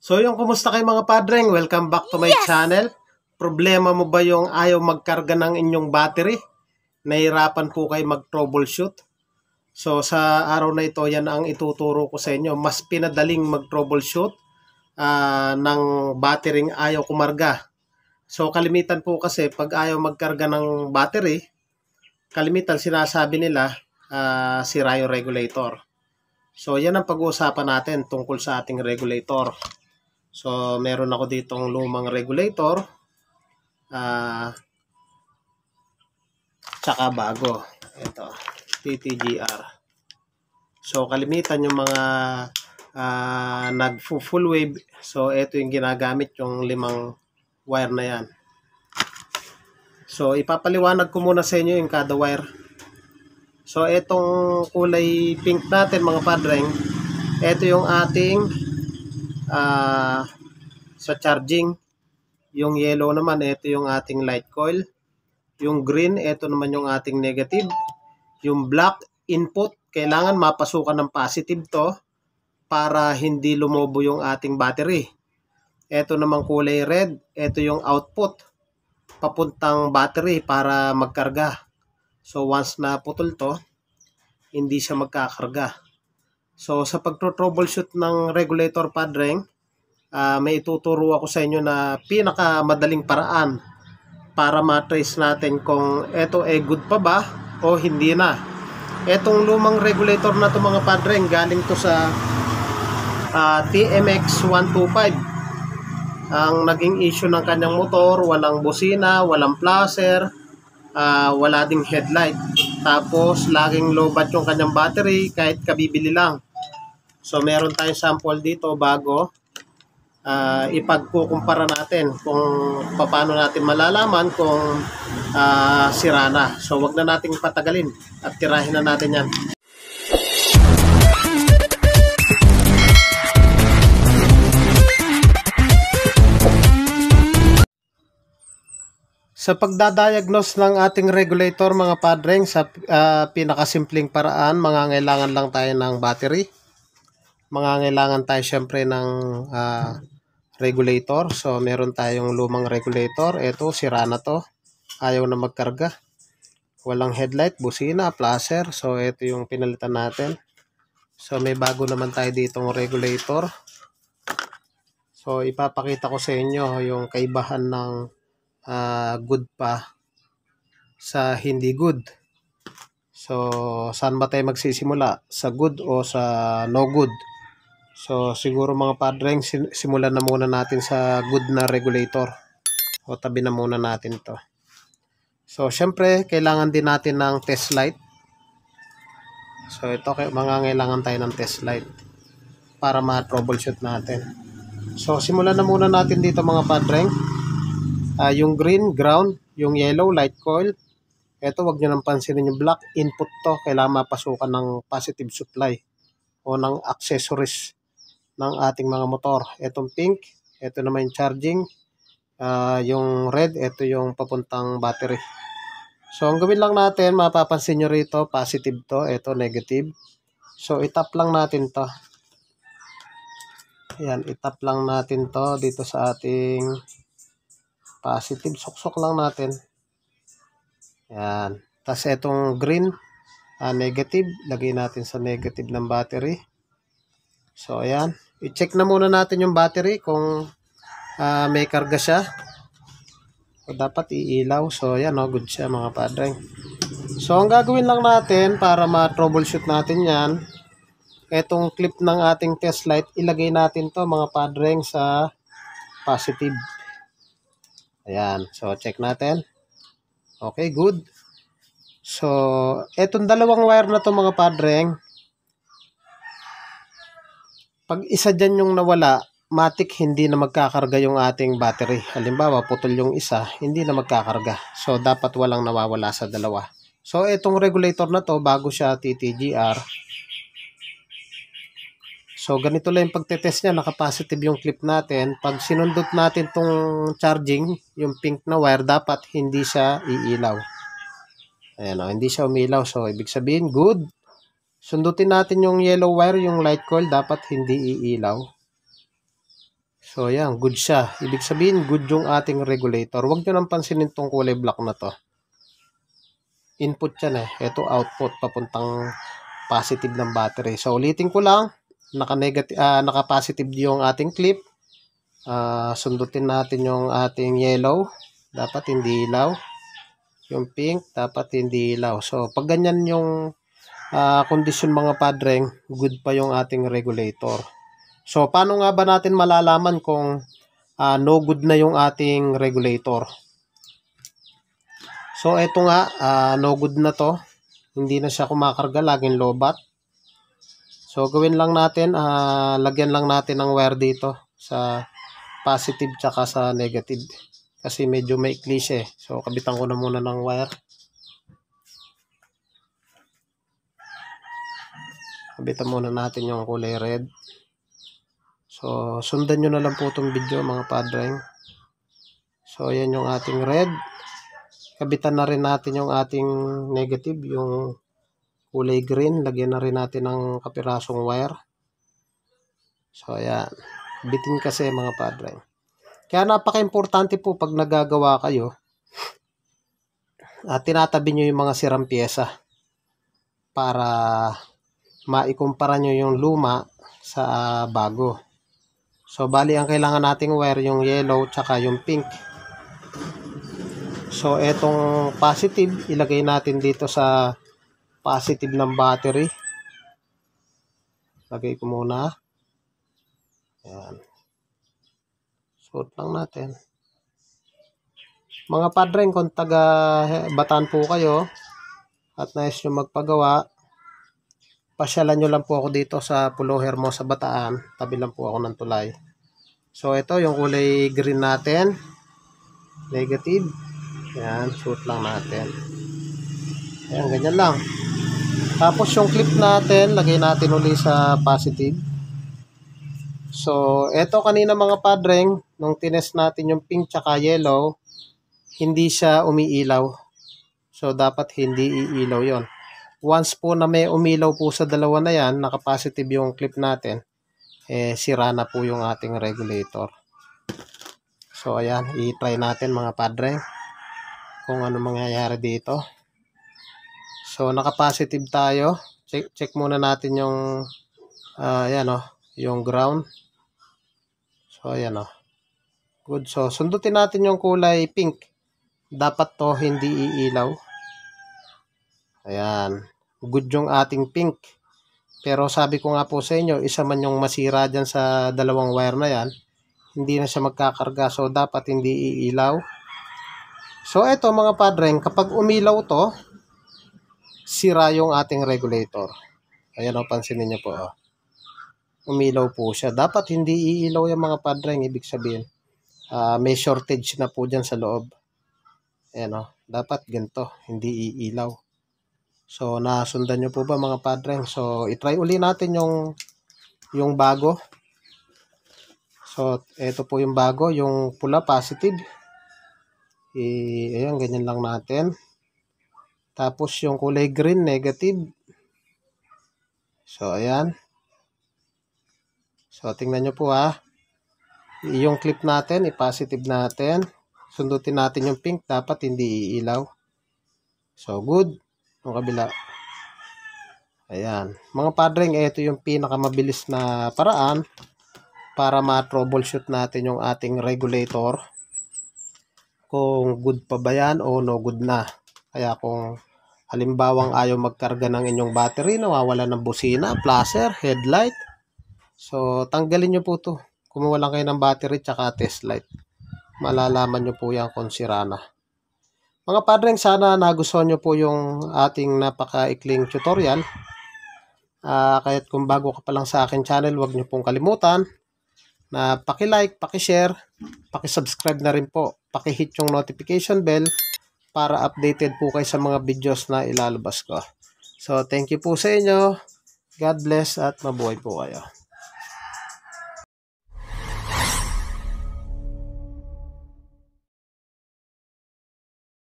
So yung kumusta kayo mga padreng? Welcome back to my channel. Problema mo ba yung ayaw magkarga ng inyong battery? Nahirapan po kayo mag-troubleshoot? So sa araw na ito, yan ang ituturo ko sa inyo. Mas pinadaling mag-troubleshoot ng battery ayaw kumarga. So kalimitan po kasi pag ayaw magkarga ng battery, kalimitan sinasabi nila sira yung regulator. So yan ang pag-uusapan natin tungkol sa ating regulator. So, meron ako ditong lumang regulator. Tsaka bago. Ito. TTGR. So, kalimitan yung mga nag-full wave. So, ito yung ginagamit yung limang wire na yan. So, ipapaliwanag ko muna sa inyo yung kada wire. So, itong kulay pink natin mga padreng. Ito yung ating sa charging. Yung yellow naman, ito yung ating light coil. Yung green, ito naman yung ating negative. Yung black, input, kailangan mapasukan ng positive to para hindi lumobo yung ating battery. Ito naman kulay red, ito yung output papuntang battery para magkarga. So once na putol to, hindi siya magkakarga. So sa pag-troubleshoot ng regulator padreng, may ituturo ako sa inyo na pinakamadaling paraan para matrace natin kung ito ay good pa ba o hindi na. Etong lumang regulator na to mga padreng, galing to sa TMX 125. Ang naging issue ng kanyang motor, walang busina, walang flasher, wala ding headlight. Tapos laging low bat yung kanyang battery kahit kabibili lang. So meron tayong sample dito bago. Ipagkukumpara natin kung paano natin malalaman kung sira na. So wag na nating patagalin at tirahin na natin yan. Sa pagdadiagnose ng ating regulator mga padreng, sa pinakasimpleng paraan, mangangailangan lang tayo ng battery. Mangangailangan tayo syempre ng regulator. So meron tayong lumang regulator. Ito, sira na to. Ayaw na magkarga. Walang headlight, busina, flasher. So ito yung pinalitan natin. So may bago naman tayo ditong regulator. So ipapakita ko sa inyo yung kaibahan ng good pa sa hindi good. So saan ba tayo magsisimula? Sa good o sa no good? So siguro mga padreng, simulan na muna natin sa good na regulator. O tabi na muna natin to. So syempre kailangan din natin ng test light. So ito, mangangailangan tayo ng test light para ma-troubleshoot natin. So simulan na muna natin dito mga padreng. Yung green, ground. Yung yellow, light coil. Ito, wag nyo nang pansinin yung black. Input to. Kailangan mapasukan ng positive supply o ng accessories ng ating mga motor. Itong pink, ito naman yung charging. Yung red, ito yung papuntang battery. So, ang gawin lang natin, mapapansin nyo rito, positive to. Ito, negative. So, itap lang natin to. Ayan, itap lang natin to dito sa ating positive. Suksok lang natin. Ayan. Tapos itong green, negative. Lagay natin sa negative ng battery. So, ayan. I-check na muna natin yung battery kung may karga siya. O dapat iilaw. So, ayan o. Good siya mga padreng. So, ang gagawin lang natin para ma-troubleshoot natin yan, etong clip ng ating test light, ilagay natin to mga padreng sa positive. Ayan. So, check natin. Okay, good. So, etong dalawang wire na to mga padreng, pag isa dyan yung nawala, matik hindi na magkakarga yung ating battery. Halimbawa, putol yung isa, hindi na magkakarga. So, dapat walang nawawala sa dalawa. So, etong regulator na to, bago siya TTGR. So, ganito lang yung pagtetest niya. Naka-positive yung clip natin. Pag sinundot natin tong charging, yung pink na wire, dapat hindi siya iilaw. Ayan o, hindi siya umilaw. So, ibig sabihin, good. Sundutin natin yung yellow wire, yung light coil, dapat hindi iilaw. So, ayan, good siya. Ibig sabihin, good yung ating regulator. Huwag nyo nang pansinin tong kulay black na to. Input yan eh. Ito output papuntang positive ng battery. So, ulitin ko lang. Naka-positive yung ating clip. Sundutin natin yung ating yellow. Dapat hindi ilaw. Yung pink, dapat hindi ilaw. So, pag ganyan yung kondisyon mga padreng, good pa yung ating regulator. So, paano nga ba natin malalaman kung no good na yung ating regulator? So, eto nga, no good na to. Hindi na siya kumakarga, laging lobat. So, gawin lang natin, lagyan lang natin ng wire dito sa positive tsaka sa negative. Kasi medyo maikli siya eh. So, kabitan ko na muna ng wire. Kabitan muna natin yung kulay red. So, sundan nyo na lang po itong video mga padreng. So, ayan yung ating red. Kabitan na rin natin yung ating negative, yung kulay green. Lagyan na rin natin ng kapirasong wire. So, ayan. Bitin kasi mga padreng. Kaya napaka-importante po pag nagagawa kayo, tinatabi nyo yung mga sirang pyesa para maikumpara nyo yung luma sa bago. So, bali ang kailangan nating wire yung yellow tsaka yung pink. So, etong positive, ilagay natin dito sa positive ng battery. Lagay ko muna. Ayan. Suot lang natin. Mga padreng, kung taga Bataan po kayo at nais nyo magpagawa, pasyalan nyo lang po ako dito sa Pulo Hermosa, Bataan. Tabi lang po ako ng tulay. So, ito yung kulay green natin. Negative. Ayan, shoot lang natin. Ayan, ganyan lang. Tapos yung clip natin, lagay natin uli sa positive. So, ito kanina mga padreng, nung tinest natin yung pink tsaka yellow, hindi siya umiilaw. So, dapat hindi iilaw yon. Once po na may umilaw po sa dalawa na yan, naka-positive yung clip natin, sira na po yung ating regulator. So, ayan, i-try natin mga padre kung ano mangyayari dito. So, naka-positive tayo. Check muna natin yung ayan yung ground. So, ayan good. So, sundutin natin yung kulay pink. Dapat to hindi iilaw. Ayan. Good yung ating pink. Pero sabi ko nga po sa inyo, isa man yung masira dyan sa dalawang wire na yan, hindi na siya magkakarga. So, dapat hindi iilaw. So, eto mga padreng, kapag umilaw to, sira yung ating regulator. Ayan pansinin nyo po. Umilaw po siya. Dapat hindi iilaw yung mga padreng, ibig sabihin. May shortage na po dyan sa loob. Ayan dapat ganito, hindi iilaw. So, nasundan nyo po ba mga padreng? So, itry uli natin yung bago. So, ito po yung bago, yung pula positive. Ayan, ganyan lang natin. Tapos, yung kulay green negative. So, ayan. So, tingnan nyo po yung clip natin, i-positive natin. Sundutin natin yung pink, dapat hindi iilaw. So, good. Yung kabila. Ayan. Mga padreng, ito yung pinakamabilis na paraan para ma-troubleshoot natin yung ating regulator. Kung good pa ba yan o no good na. Kaya kung halimbawang ayaw magkarga ng inyong battery, nawawala ng busina, flasher, headlight. So, tanggalin nyo po to. Kumuha lang kayo ng battery tsaka test light. Malalaman nyo po yan kung sira na. Mga padreng, sana nagustuhan nyo po yung ating napakaikling tutorial. Kahit kung bago ka pa lang sa akin channel, huwag nyo pong kalimutan na paki-like, paki-share, paki-subscribe na rin po. Paki-hit yung notification bell para updated po kayo sa mga videos na ilalabas ko. So, thank you po sa inyo. God bless at mabuhay po kayo.